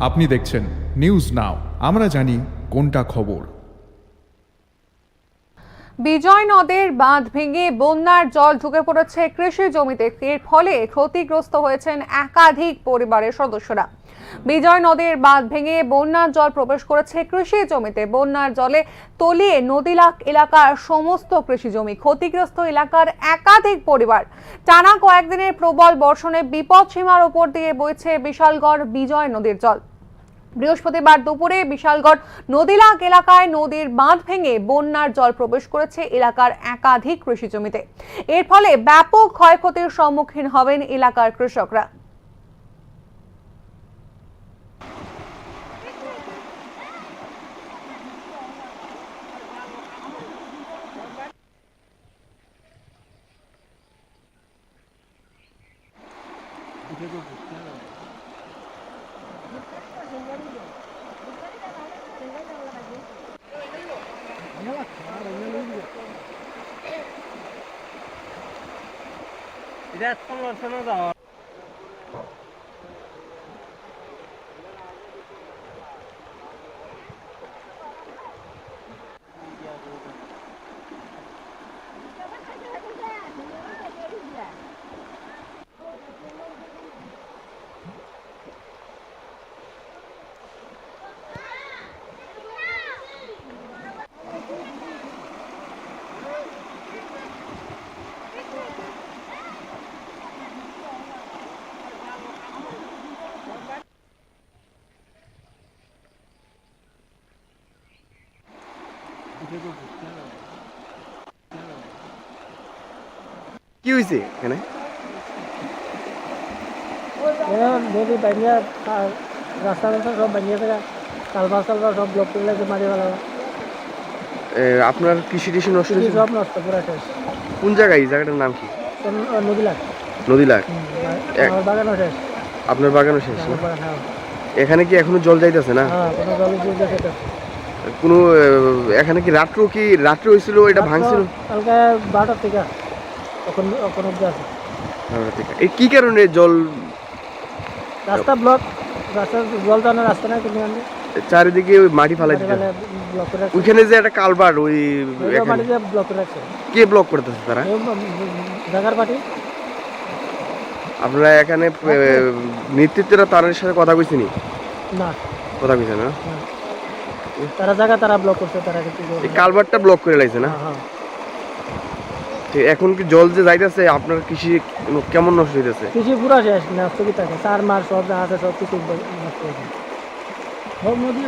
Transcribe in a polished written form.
আপনি দেখছেন news now, আমরা জানি কোনটা খবর। বিজয় নদের বাঁধ ভেঙে বন্যার জল ঢুকে পড়েছে কৃষি জমিতে। এর ফলে ক্ষতিগ্রস্ত হয়েছেন একাধিক পরিবারের সদস্যরা। বিজয় নদের বাঁধ ভেঙে বন্যার জল প্রবেশ করেছে কৃষি জমিতে। বন্যার জলে তলিয়ে নদীলাক এলাকার সমস্ত কৃষি জমি। ক্ষতিগ্রস্ত এলাকার একাধিক পরিবার। টানা কয়েকদিনের প্রবল বর্ষণে বিপদ সীমার উপর দিয়ে বইছে বিশালগড় বিজয় নদীর জল। বৃহস্পতিবার দুপুরে বিশালগড় নদীলাক এলাকায় নদীর বাঁধ ভেঙে বন্যার জল প্রবেশ করেছে এলাকার একাধিক কৃষি জমিতে। এর ফলে ব্যাপক ক্ষয়ক্ষতির সম্মুখীন হবেন এলাকার কৃষকরা। কি হয়েছে এখানে? নদী বানিয়ে রাস্তা রাস্তা সব বানিয়ে থাকা কালবা সালবা সব ব্লক করে লাগে মারি ফেলা। আপনার কৃষি টিষি নষ্ট হয়েছে? সব নষ্ট পুরা শেষ। কোন জায়গায়? এই জায়গাটার নাম কি? নদীলাখ। নদীলাখ। আমার বাগানও শেষ। আপনার বাগানও শেষ? আমার বাগান, হ্যাঁ। এখানে কি এখনো জল যাইতেছে না? হ্যাঁ, কোনো জল যেতে না। কোনো এখানে কি রাত্রে হয়েছিল এটা ভাঙছিল? কালকে 12টা থেকে তখন অব্দি আছে। এই কি কারণে জল? রাস্তা ব্লক, রাস্তা জল টানার রাস্তা নাই কোনো। চারিদিকে ওই মাটি ফালাই দিতে। ব্লক করে রাখছে। ওইখানে যে একটা কালভার্ট ওই মাটি দিয়ে ব্লক করে রাখছে। কে ব্লক করতেছে তারা? জাগার পার্টি। আপনারা এখানে নেতৃত্বরা তাদের সাথে কথা কইছেনি? না, কথা কইছে না। তারা জায়গা তারা ব্লক করছে, তারা কিছু এই কালভার্টটা ব্লক করে লাইছে না? হ্যাঁ। এখন কি জল যে যাইতেছে আপনার কৃষি কেমন নষ্ট হইতেছে? কৃষি পুরা শেষ, নষ্ট কি থাকে, সার মার সব যা আছে সব কিছু নষ্ট হয়েছে। সব নদী